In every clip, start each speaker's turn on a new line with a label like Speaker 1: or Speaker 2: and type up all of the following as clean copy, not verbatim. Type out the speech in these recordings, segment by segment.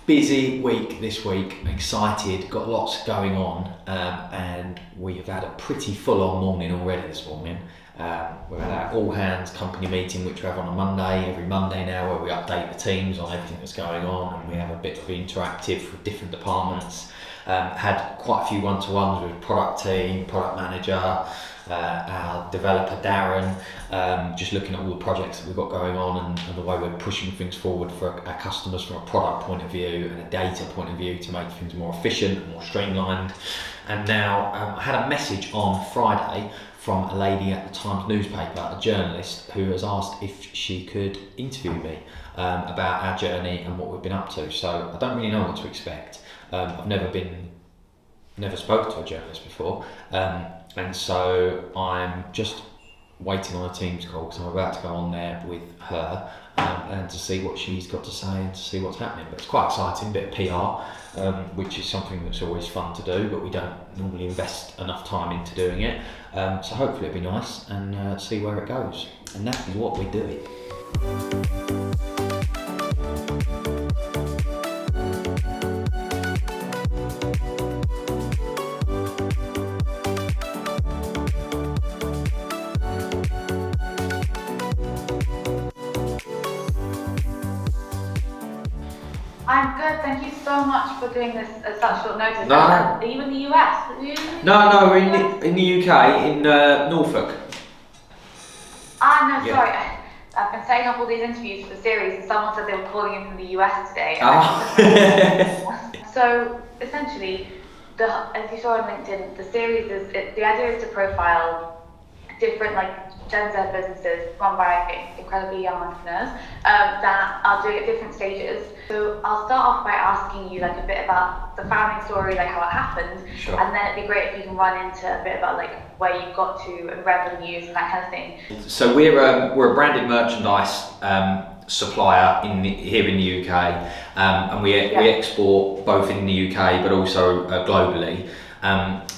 Speaker 1: Busy week this week, excited, got lots going on, and we've had a pretty full-on morning already this morning. We've had our all-hands company meeting, which we have on a Monday, every Monday now, where we update the teams on everything that's going on, and we have a bit of interactive with different departments. Had quite a few one-to-ones with product team, product manager, our developer Darren, just looking at all the projects that we've got going on and the way we're pushing things forward for our customers from a product point of view and a data point of view to make things more efficient and more streamlined. And now I had a message on Friday from a lady at the Times newspaper, a journalist, who has asked if she could interview me about our journey and what we've been up to. So I don't really know what to expect. I've never spoken to a journalist before, and so I'm just waiting on a Teams call because I'm about to go on there with her and to see what she's got to say and to see what's happening. But it's quite exciting, bit of PR, which is something that's always fun to do, but we don't normally invest enough time into doing it. So hopefully it'll be nice and see where it goes. And that is what we're doing.
Speaker 2: I'm good, thank you so much for doing this at such short notice.
Speaker 1: No.
Speaker 2: Are you in the US?
Speaker 1: No, we're in the UK, in Norfolk.
Speaker 2: No,
Speaker 1: Yeah.
Speaker 2: sorry. I've been setting up all these interviews for the series and someone said they were calling in from the US today. So, essentially, as you saw on LinkedIn, the series the idea is to profile different Gen Z businesses run by incredibly young entrepreneurs that are doing at different stages. So I'll start off by asking you a bit about the founding story, how it happened,
Speaker 1: Sure.
Speaker 2: And then it'd be great if you can run into a bit about where you got to and revenues and that kind of thing.
Speaker 1: So we're a branded merchandise supplier here in the UK, and we export both in the UK but also globally.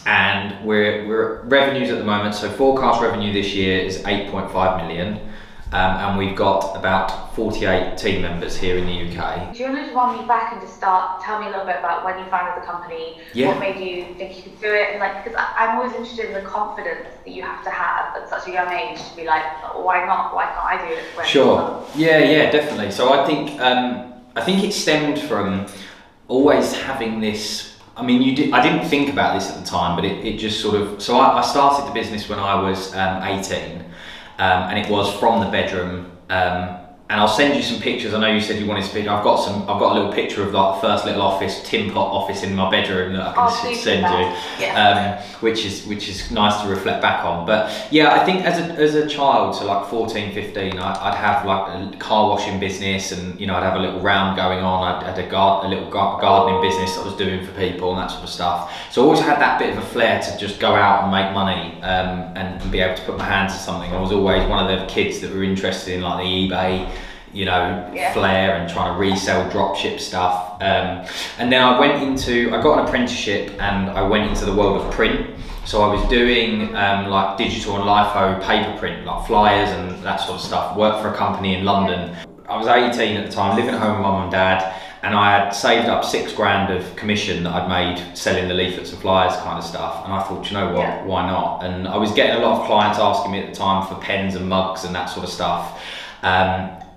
Speaker 1: And we're revenues at the moment, so forecast revenue this year is 8.5 million, and we've got about 48 team members here in the UK.
Speaker 2: Do you want to just run me back and just tell me a little bit about when you founded the company, What made you think you could do it, and because I'm always interested in the confidence that you have to have at such a young age to be why not? Why can't I do it?
Speaker 1: Sure. Yeah, definitely. So I think it stemmed from always having this. I mean, I didn't think about this at the time, but it just sort of. So I started the business when I was 18, and it was from the bedroom. And I'll send you some pictures. I know you said you wanted to speak. I've got a little picture of the first little office, tin pot office in my bedroom that I can send you, which is nice to reflect back on. But yeah, I think as a child, so 14, 15, I'd have a car washing business, and I'd have a little round going on. I had a little gardening business that I was doing for people and that sort of stuff. So I always had that bit of a flair to just go out and make money and be able to put my hand to something. I was always one of the kids that were interested in the eBay, flair and trying to resell dropship stuff. And then I got an apprenticeship and I went into the world of print. So I was doing digital and LIFO paper print, flyers and that sort of stuff. Worked for a company in London. I was 18 at the time, living at home with mum and dad, and I had saved up $6,000 of commission that I'd made selling the leaflets and flyers kind of stuff. And I thought, you know what, why not? And I was getting a lot of clients asking me at the time for pens and mugs and that sort of stuff.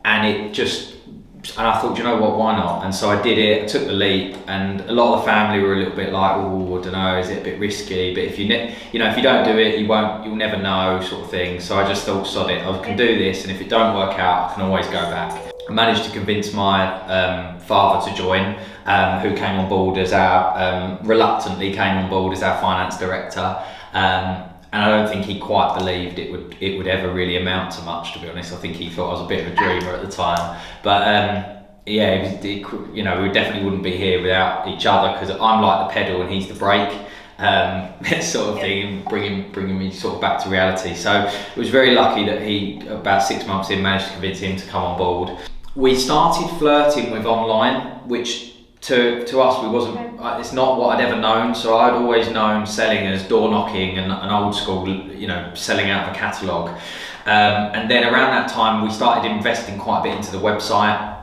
Speaker 1: And I thought, you know what, why not? And so I did it, I took the leap, and a lot of the family were a little bit like, oh, I don't know, is it a bit risky? But if you don't do it, you'll never know, sort of thing. So I just thought, sod it, I can do this, and if it don't work out, I can always go back. I managed to convince my father to join, who came on board reluctantly came on board as our finance director. And I don't think he quite believed it would ever really amount to much, to be honest. I think he thought I was a bit of a dreamer at the time. But we definitely wouldn't be here without each other, because I'm like the pedal and he's the brake, sort of thing, bringing me sort of back to reality. So it was very lucky that he, about 6 months in, managed to convince him to come on board. We started flirting with online, which to us, it's not what I'd ever known. So I'd always known selling as door knocking and an old school, selling out of a catalogue. And then around that time, we started investing quite a bit into the website,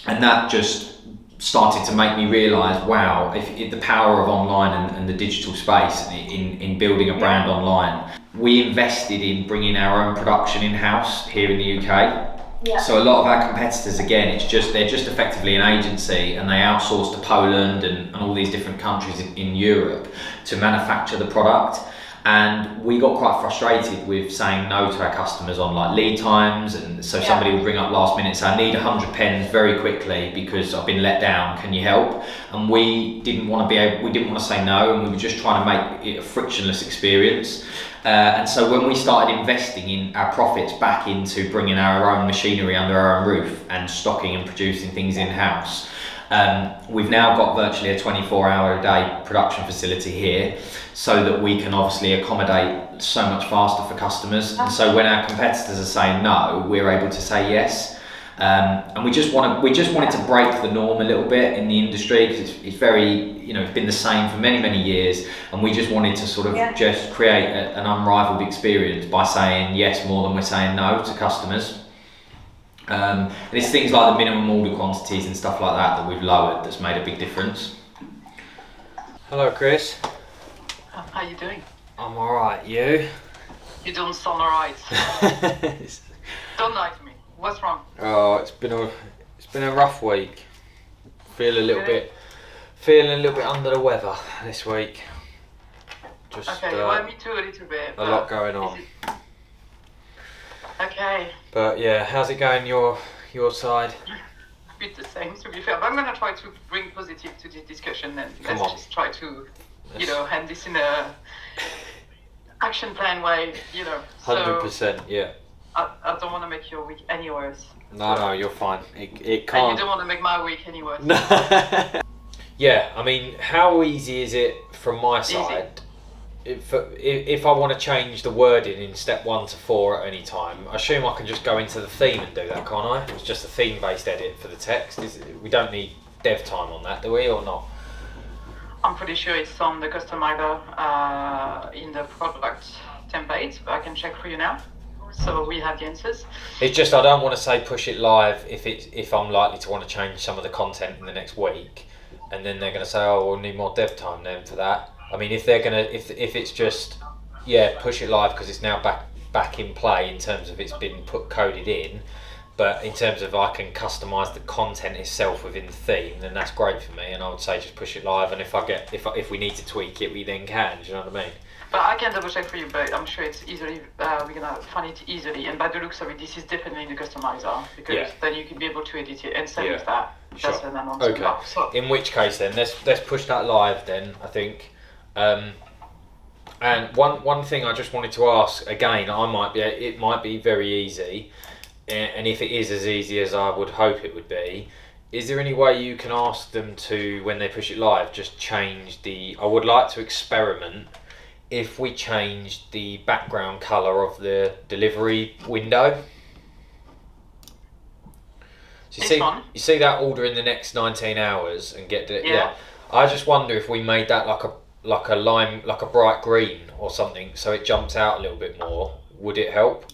Speaker 1: and that just started to make me realise, wow, if the power of online and the digital space in building a brand online. We invested in bringing our own production in-house here in the UK.
Speaker 2: Yeah.
Speaker 1: So a lot of our competitors, again, they're just effectively an agency, and they outsource to Poland and all these different countries in Europe to manufacture the product. And we got quite frustrated with saying no to our customers on like lead times, and so somebody would ring up last minute and say, I need 100 pens very quickly because I've been let down, can you help? And we didn't want to say no, and we were just trying to make it a frictionless experience. And so when we started investing in our profits back into bringing our own machinery under our own roof and stocking and producing things in-house, we've now got virtually a 24-hour-a-day production facility here, so that we can obviously accommodate so much faster for customers. And so when our competitors are saying no, we're able to say yes. And we just wanted to break the norm a little bit in the industry, because it's very, it's been the same for many, many years, and we just wanted to sort of just create an unrivaled experience by saying yes more than we're saying no to customers. And it's things like the minimum order quantities and stuff like that we've lowered that's made a big difference. Hello, Chris.
Speaker 3: How you doing?
Speaker 1: I'm alright, you?
Speaker 3: You don't sound alright. Don't lie to me. What's wrong?
Speaker 1: Oh, it's been a rough week. Feeling a little bit under the weather this week. Just
Speaker 3: me too a little bit.
Speaker 1: A lot going on.
Speaker 3: Okay.
Speaker 1: But yeah, how's it going your side?
Speaker 3: A bit the same, to be fair. But I'm gonna try to bring positive to this discussion, and let's just try to, hand this in a action plan way,
Speaker 1: 100%, yeah.
Speaker 3: I don't want to make your week any worse.
Speaker 1: No, you're fine. It can't.
Speaker 3: And you don't want to make my week any worse.
Speaker 1: Yeah, I mean, how easy is it from my side? If I want to change the wording in step 1 to 4 at any time, I assume I can just go into the theme and do that, can't I? It's just a theme-based edit for the text. We don't need dev time on that, do we, or not?
Speaker 3: I'm pretty sure it's on the customizer in the product template, but I can check for you now. So we have the answers.
Speaker 1: It's just I don't want to say push it live if I'm likely to want to change some of the content in the next week, and then they're going to say, oh, we'll need more dev time then for that. I mean, if it's just push it live because it's now back in play in terms of it's been coded in, but in terms of I can customize the content itself within the theme, then that's great for me. And I would say just push it live, and if we need to tweak it, we then can. Do you know what I mean?
Speaker 3: But I can double check for you, but I'm sure it's easily, we're gonna find it easily. And by the looks of it, this is definitely the customizer, because then you can be able to edit it and save that.
Speaker 1: Sure.
Speaker 3: That's an announcement.
Speaker 1: Okay.
Speaker 3: So,
Speaker 1: in which case then, let's push that live then, I think. And one thing I just wanted to ask, again, it might be very easy, and if it is as easy as I would hope it would be, is there any way you can ask them to, when they push it live, just change I would like to experiment if we changed the background colour of the delivery window. So you see that order in the next 19 hours and get the I just wonder if we made that like a lime, like a bright green or something, so it jumps out a little bit more. Would it help?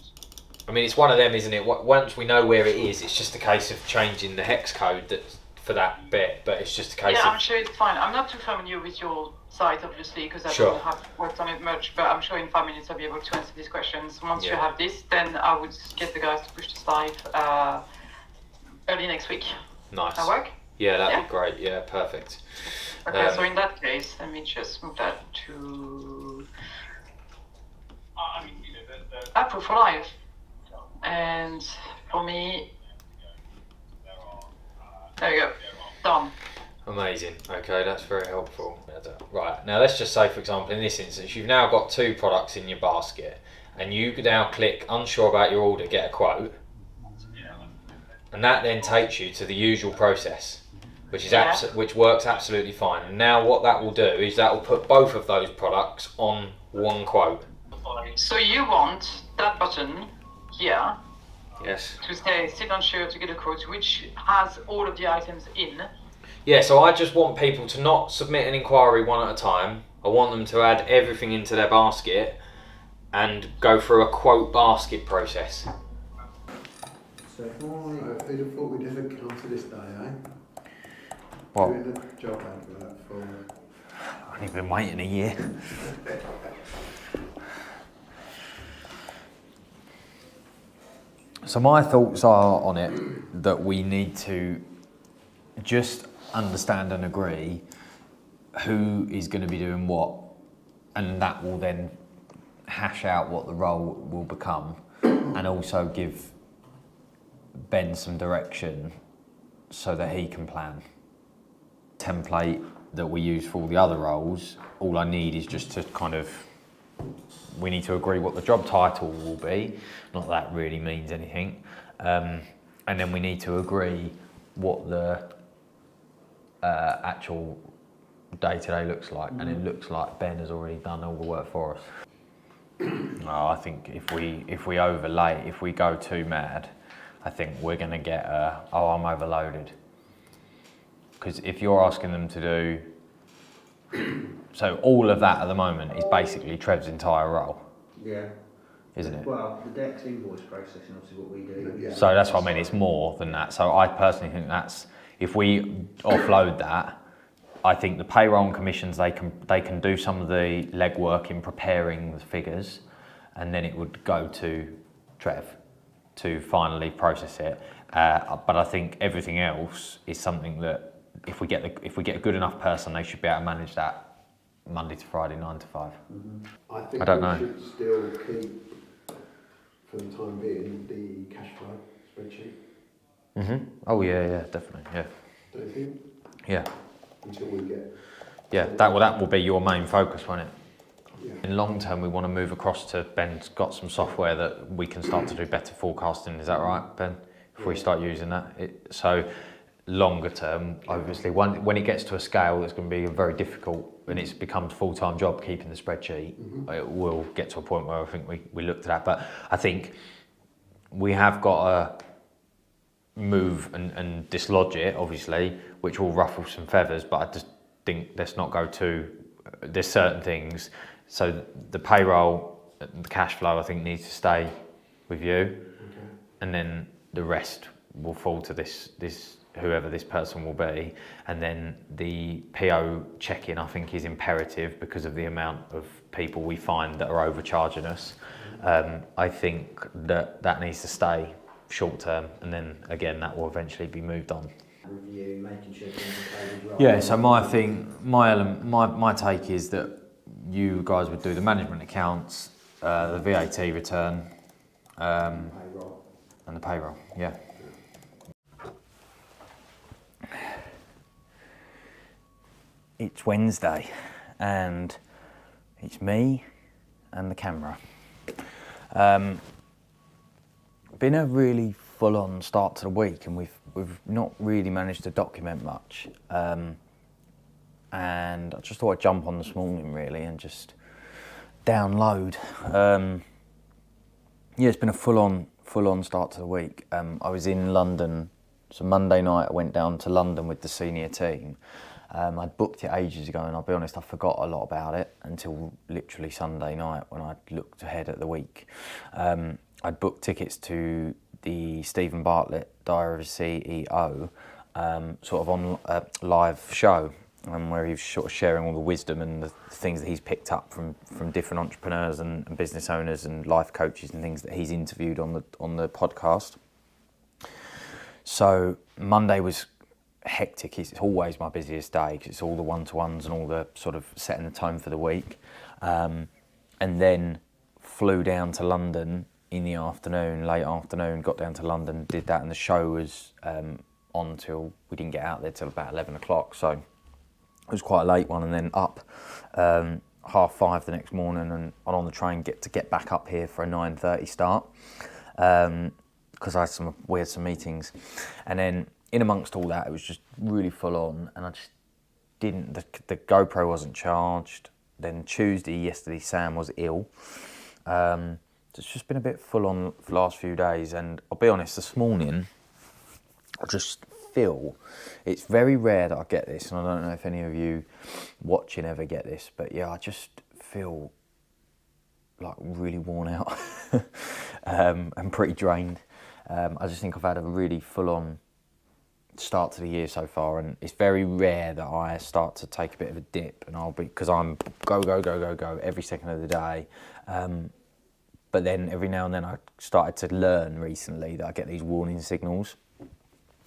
Speaker 1: I mean, it's one of them, isn't it? Once we know where it is, it's just a case of changing the hex code for that bit, but it's just a case of...
Speaker 3: I'm sure it's fine. I'm not too familiar with your site, obviously, because I don't have worked on it much, but I'm sure in 5 minutes I'll be able to answer these questions. Once you have this, then I would get the guys to push this live early next week.
Speaker 1: Nice.
Speaker 3: That work?
Speaker 1: Yeah, that'd be great. Yeah, perfect.
Speaker 3: Okay, so in that case, let me just move that to Approve for live. And for me, there you go, done.
Speaker 1: Amazing. Okay, that's very helpful. Right, now let's just say, for example, in this instance, you've now got 2 products in your basket, and you now click unsure about your order, get a quote, and that then takes you to the usual process, which is which works absolutely fine. And now what that will do is that will put both of those products on one quote.
Speaker 3: So you want that button here to say still unsure to get a quote, which has all of the items in.
Speaker 1: Yeah, so I just want people to not submit an inquiry one at a time. I want them to add everything into their basket and go through a quote basket process.
Speaker 4: So who'd have thought we'd ever come to this day, eh?
Speaker 1: What?
Speaker 4: Doing the job advert for...
Speaker 1: I've only been waiting a year. So my thoughts are on it that we need to just understand and agree who is going to be doing what, and that will then hash out what the role will become, and also give Ben some direction so that he can plan. Template that we use for all the other roles, all I need is just to kind of, we need to agree what the job title will be, not that really means anything, and then we need to agree what the actual day-to-day looks like, and it looks like Ben has already done all the work for us. I think if we overlay, if we go too mad, I think we're going to get I'm overloaded. Because if you're asking them to do, so all of that at the moment is basically Trev's entire role.
Speaker 5: Yeah.
Speaker 1: Isn't it?
Speaker 5: Well, the DEX invoice processing, obviously what we do.
Speaker 4: Yeah.
Speaker 1: So that's what I mean, it's more than that. So I personally think that's, if we offload that, I think the payroll and commissions, they can do some of the legwork in preparing the figures, and then it would go to Trev to finally process it. But I think everything else is something that if we get a good enough person, they should be able to manage that Monday to Friday, 9 to 5.
Speaker 4: Mm-hmm. I think
Speaker 1: I don't know.
Speaker 4: should still keep, for the time being, the cash flow spreadsheet.
Speaker 1: Mm-hmm. Oh yeah, definitely, yeah.
Speaker 4: Don't you think?
Speaker 1: Yeah.
Speaker 4: Until we get...
Speaker 1: Yeah, that will be your main focus, won't it?
Speaker 4: Yeah.
Speaker 1: In long term, we want to move across to Ben's got some software that we can start to do better forecasting. Is that right, Ben? If we start using that, so longer term, obviously, when it gets to a scale that's going to be very difficult and it's becomes full-time job keeping the spreadsheet, it will get to a point where I think we looked at that. But I think we have got to move and dislodge it, obviously, which will ruffle some feathers. But I just think let's not go too. There's certain things. So the payroll, the cash flow, I think needs to stay with you, and then the rest will fall to this whoever this person will be, and then the PO check-in I think is imperative because of the amount of people we find that are overcharging us. I think that needs to stay short term, and then again that will eventually be moved on.
Speaker 5: Review, making sure things are paid as well.
Speaker 1: Yeah, so my take is that you guys would do the management accounts, the VAT return,
Speaker 4: Payroll.
Speaker 1: and the payroll, yeah. It's Wednesday and it's me and the camera. Been a really full-on start to the week, and we've not really managed to document much. And I just thought I'd jump on this morning really and just download. It's been a full-on start to the week. I was in London, so Monday night I went down to London with the senior team. I'd booked it ages ago, and I'll be honest, I forgot a lot about it until literally Sunday night when I looked ahead at the week. I'd booked tickets to the Stephen Bartlett Diary of a CEO sort of on a live show, where he was sort of sharing all the wisdom and the things that he's picked up from different entrepreneurs and business owners and life coaches and things that he's interviewed on the podcast. So Monday was hectic. It's always my busiest day because it's all the one-to-ones and all the sort of setting the tone for the week. And then flew down to London in the afternoon, late afternoon, got down to London, did that, and the show was on till, we didn't get out there till about 11 o'clock, so it was quite a late one, and then up 5:30 the next morning and on the train to get back up here for a 9:30 start, because I had some meetings, and then in amongst all that it was just really full on, and I just didn't, the GoPro wasn't charged. Then yesterday Sam was ill. It's just been a bit full on for the last few days, and I'll be honest, this morning I just feel, it's very rare that I get this, and I don't know if any of you watching ever get this, but yeah, I just feel like really worn out and pretty drained. I just think I've had a really full on
Speaker 6: start to the year so far, and it's very rare that I start to take a bit of a dip, and I'll be, because I'm go every second of the day. But then every now and then I started to learn recently that I get these warning signals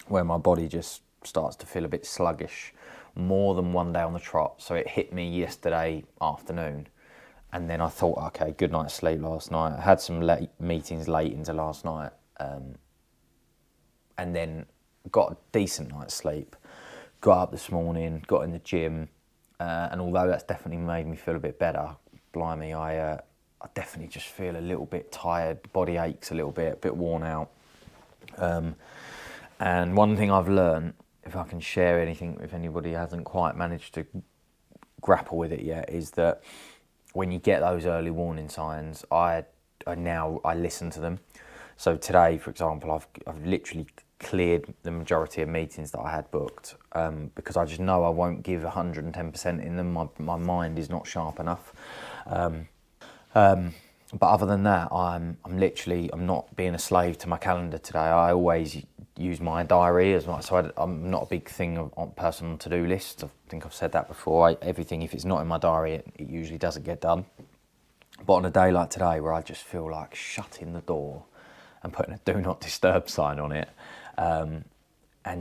Speaker 6: where my body just starts to feel a bit sluggish more than one day on the trot. So it hit me yesterday afternoon, and then I thought, okay, good night's sleep last night. I had some late meetings late into last night, and then got a decent night's sleep. Got up this morning, got in the gym, and although that's definitely made me feel a bit better, blimey, I definitely just feel a little bit tired. Body aches a little bit, a bit worn out. And one thing I've learned, if I can share anything if anybody hasn't quite managed to grapple with it yet, is that when you get those early warning signs, I listen to them. So today, for example, I've literally cleared the majority of meetings that I had booked, because I just know I won't give 110% in them. My mind is not sharp enough. But other than that, I'm not being a slave to my calendar today. I always use my diary as much, so I'm not a big person on to-do lists. I think I've said that before. Everything, if it's not in my diary, it usually doesn't get done. But on a day like today, where I just feel like shutting the door and putting a do not disturb sign on it, and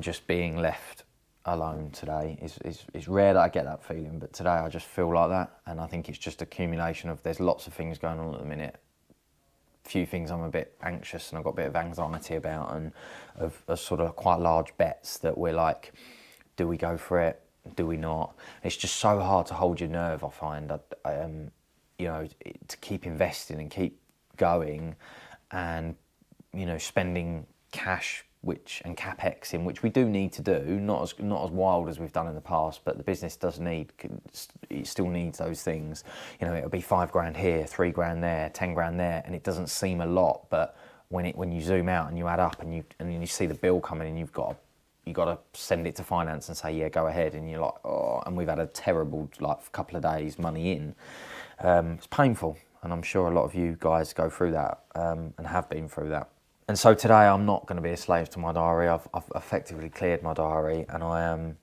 Speaker 6: just being left alone today is rare that I get that feeling, but today I just feel like that, and I think it's just accumulation of, there's lots of things going on at the minute. Few things I'm a bit anxious and I've got a bit of anxiety about, and of sort of quite large bets that we're like, do we go for it? Do we not? It's just so hard to hold your nerve, I find. To keep investing and keep going, and spending cash and capex in, which we do need to do, not as wild as we've done in the past, but the business it still needs those things. It'll be $5,000 here, $3,000 there, $10,000 there, and it doesn't seem a lot, but when you zoom out and you add up and you see the bill coming and you've got to send it to finance and say, yeah, go ahead, and you're like, oh, and we've had a terrible couple of days money in. It's painful, and I'm sure a lot of you guys go through that, and have been through that. And so today I'm not going to be a slave to my diary. I've effectively cleared my diary, and I am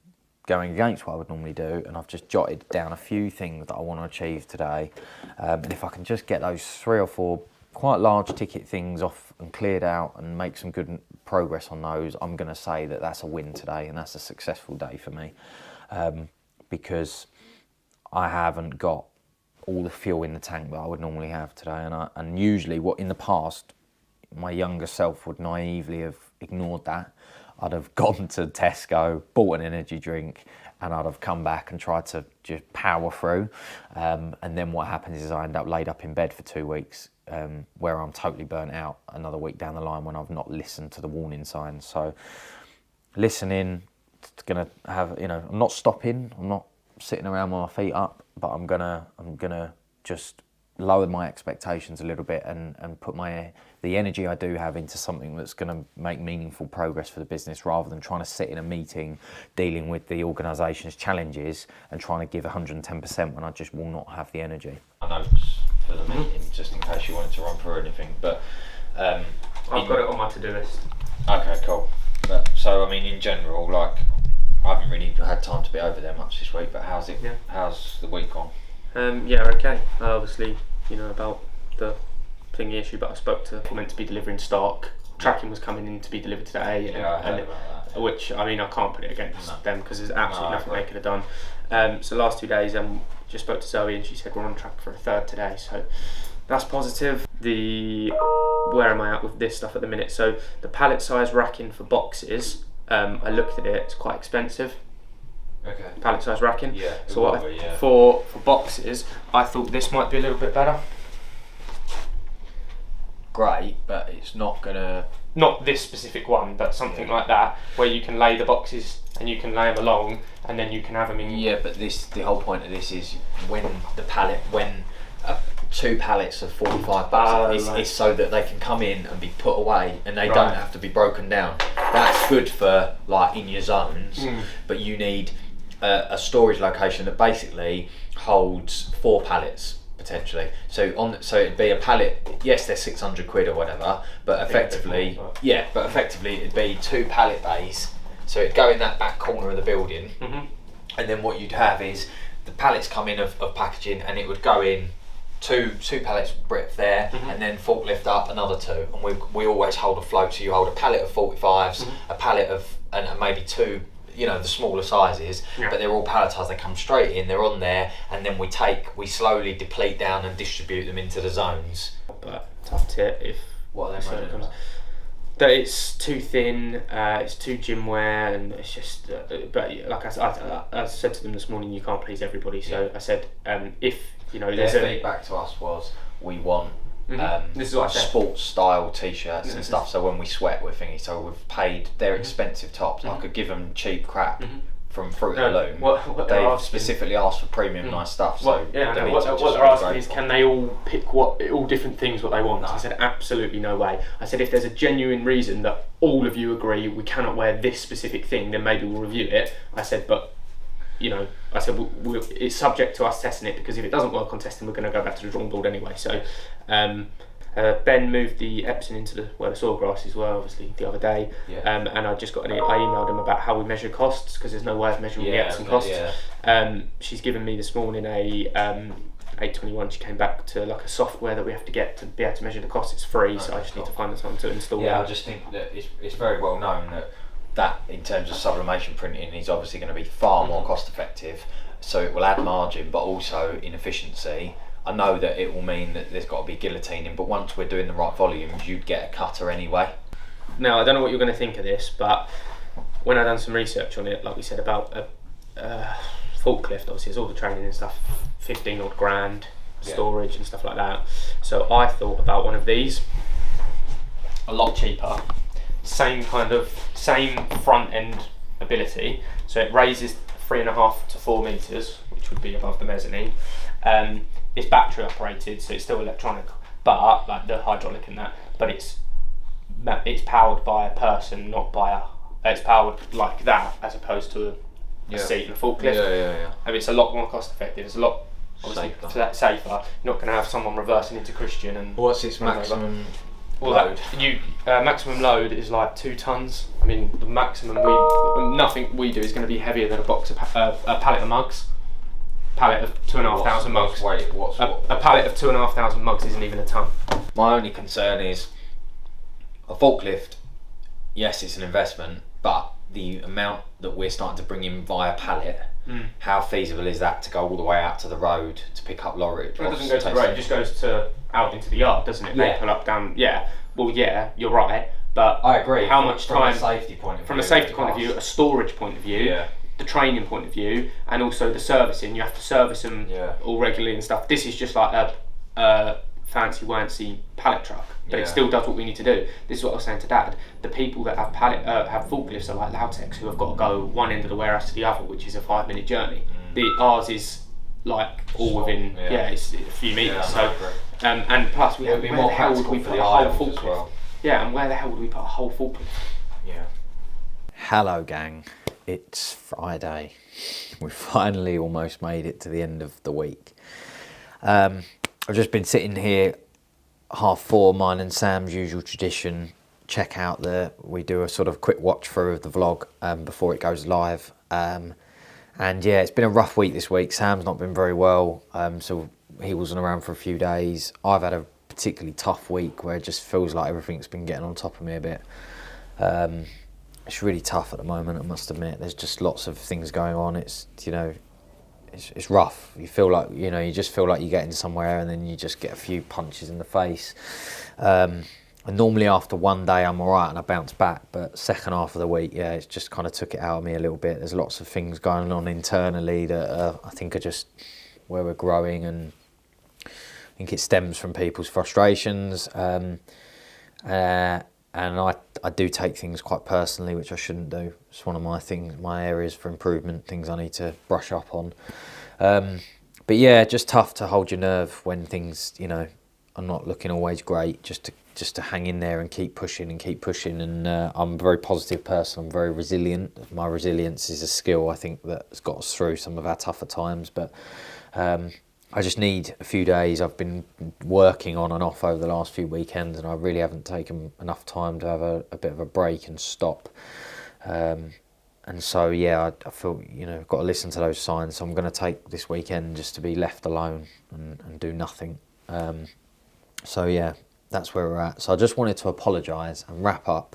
Speaker 6: going against what I would normally do, and I've just jotted down a few things that I want to achieve today. And if I can just get those 3 or 4 quite large ticket things off and cleared out and make some good progress on those, I'm going to say that that's a win today, and that's a successful day for me, because I haven't got all the fuel in the tank that I would normally have today. And usually, what in the past, my younger self would naively have ignored that. I'd have gone to Tesco, bought an energy drink, and I'd have come back and tried to just power through. And then what happens is I end up laid up in bed for 2 weeks, where I'm totally burnt out another week down the line when I've not listened to the warning signs. So listening, it's gonna have, I'm not stopping, I'm not sitting around with my feet up, but I'm gonna just lower my expectations a little bit and put the energy I do have into something that's going to make meaningful progress for the business, rather than trying to sit in a meeting dealing with the organisation's challenges and trying to give 110% when I just will not have the energy. Notes for the meeting, just in case you wanted to run through anything, but
Speaker 7: I've got it on my to-do list.
Speaker 6: Okay, cool. So in general, I haven't really had time to be over there much this week, but how's it? Yeah. How's the week gone?
Speaker 7: Okay. Obviously, about the thingy issue, but I spoke to meant to be delivering stock. Tracking was coming in to be delivered today,
Speaker 6: I heard about that.
Speaker 7: Which I can't put it against them, because there's absolutely nothing they could have done. So the last 2 days, just spoke to Zoe, and she said we're on track for a third today, so that's positive. Where am I at with this stuff at the minute? So the pallet size racking for boxes, I looked at it, it's quite expensive.
Speaker 6: Okay.
Speaker 7: Pallet size racking.
Speaker 6: Yeah.
Speaker 7: So for boxes, I thought this might be a little bit better.
Speaker 6: Great, but it's not gonna.
Speaker 7: Not this specific one, but something like that, where you can lay the boxes and you can lay them along, and then you can have them in.
Speaker 6: Yeah, but the whole point of this is when 2 pallets of 45 bucks, it's so that they can come in and be put away, and they don't have to be broken down. That's good for in your zones, but you need a storage location that basically holds 4 pallets potentially. So it'd be a pallet. Yes, they're 600 quid or whatever, but effectively, it'd be 2 pallet bays.
Speaker 1: So it'd go in that back corner of the building,
Speaker 7: Mm-hmm.
Speaker 1: and then what you'd have is the pallets come in of packaging, and it would go in two pallets breadth there, and then forklift up another 2, and we always hold a float. So you hold a pallet of 45s, a pallet of and maybe 2, the smaller sizes, but they're all palletised. They come straight in, they're on there, and then we slowly deplete down and distribute them into the zones.
Speaker 7: But tough tip if
Speaker 1: What are they running
Speaker 7: comes.
Speaker 1: at?
Speaker 7: That it's too thin, it's too gym wear, and it's just. But like I said to them this morning, you can't please everybody. So I said, if there's
Speaker 1: Their feedback to us was we want
Speaker 7: this is what I said.
Speaker 1: sports style t-shirts and stuff. So when we sweat, we're thinking. So we've paid their expensive tops. I could give them cheap crap from Fruit of the Loom.
Speaker 7: What
Speaker 1: They've
Speaker 7: they're asking,
Speaker 1: specifically asked for premium nice stuff. So
Speaker 7: what they're asking is, can they all pick all different things what they want?
Speaker 1: No.
Speaker 7: I said, absolutely no way. I said, if there's a genuine reason that all of you agree we cannot wear this specific thing, then maybe we'll review it. I said, but it's subject to us testing it, because if it doesn't work on testing, we're going to go back to the drawing board anyway. So Ben moved the Epsom into where the sawgrasses were, obviously, the other day. And I just I emailed him about how we measure costs, because there's no way of measuring the Epsom costs. She's given me this morning a Ep.21. She came back to like a software that we have to get to be able to measure the costs. It's free, so I just need to find someone to install
Speaker 1: I
Speaker 7: that.
Speaker 1: just think that it's very well known that in terms of sublimation printing is obviously going to be far more cost effective, so it will add margin but also inefficiency. I know that it will mean that there's got to be guillotining, but once we're doing the right volumes, you'd get a cutter anyway.
Speaker 7: Now, I don't know what you're going to think of this, but when I done some research on it, like we said about a forklift, obviously there's all the training and stuff, 15 odd grand, storage and stuff like that. So I thought about one of these, a lot cheaper, same front end ability. So it raises 3.5 to 4 meters, which would be above the mezzanine. It's battery operated, so it's still electronic, but like the hydraulic and that. But it's powered by a person, not by it's powered like that, as opposed to a seat in a forklift. I mean, it's a lot more cost effective. It's a lot safer. You're not going to have someone reversing into Christian and.
Speaker 1: What's its maximum load?
Speaker 7: Maximum load is like 2 tons. I mean, the maximum nothing we do is going to be heavier than a pallet of mugs. Pallet of 2,500 mugs. A pallet of 2,500 mugs isn't even a ton.
Speaker 1: My only concern is a forklift. Yes, it's an investment, but the amount that we're starting to bring in via pallet, how feasible is that to go all the way out to the road to pick up lorry?
Speaker 7: Well, it doesn't go to the road, it just goes out into the yard, doesn't it? They pull up down. Well, you're right, but
Speaker 1: I agree.
Speaker 7: How much time?
Speaker 1: From a safety point of view.
Speaker 7: From a safety point of view, a storage point of view, the training point of view, and also the servicing. You have to service them all regularly and stuff. This is just like a fancy pallet truck, but it still does what we need to do. This is what I was saying to Dad. The people that have have forklifts are like Lautex, who have got to go one end of the warehouse to the other, which is a 5-minute journey. Ours is like all within it's a few meters. And plus
Speaker 1: It would be more practical for the aisles as well.
Speaker 7: Yeah, and where the hell would we put a whole forklift?
Speaker 1: Yeah.
Speaker 6: Hello gang, it's Friday. We've finally almost made it to the end of the week. I've just been sitting here 4:30, mine and Sam's usual tradition. We do a sort of quick watch through of the vlog before it goes live. And it's been a rough week this week. Sam's not been very well, so he wasn't around for a few days. I've had a particularly tough week where it just feels like everything's been getting on top of me a bit. It's really tough at the moment, I must admit. There's just lots of things going on. It's rough. You feel like, you just feel like you're getting somewhere and then you just get a few punches in the face. And normally after one day I'm all right and I bounce back, but second half of the week, it's just kind of took it out of me a little bit. There's lots of things going on internally that I think are just where we're growing, and I think it stems from people's frustrations. And I do take things quite personally, which I shouldn't do. It's one of my areas for improvement, things I need to brush up on. But just tough to hold your nerve when things, are not looking always great, just to hang in there and keep pushing. And I'm a very positive person. I'm very resilient. My resilience is a skill, I think, that's got us through some of our tougher times. But I just need a few days. I've been working on and off over the last few weekends, and I really haven't taken enough time to have a bit of a break and stop. and so yeah, I feel, you know, I've got to listen to those signs. So I'm going to take this weekend just to be left alone and do nothing. So yeah, that's where we're at. So I just wanted to apologise and wrap up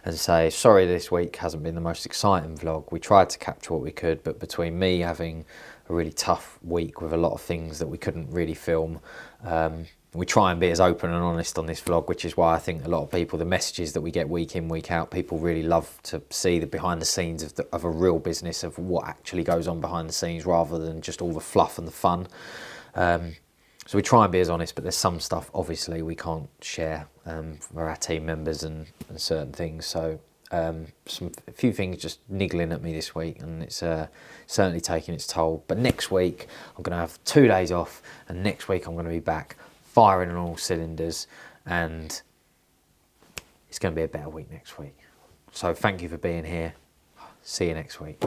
Speaker 6: and say sorry this week hasn't been the most exciting vlog. We tried to capture what we could, but between me having a really tough week with a lot of things that we couldn't really film, we try and be as open and honest on this vlog, which is why I think a lot of people, the messages that we get week in, week out, people really love to see the behind the scenes of a real business, of what actually goes on behind the scenes, rather than just all the fluff and the fun. So we try and be as honest, but there's some stuff obviously we can't share for our team members and certain things. So a few things just niggling at me this week, and it's certainly taking its toll. But next week I'm going to have 2 days off, and next week I'm going to be back firing on all cylinders, and it's going to be a better week next week. So thank you for being here. See you next week.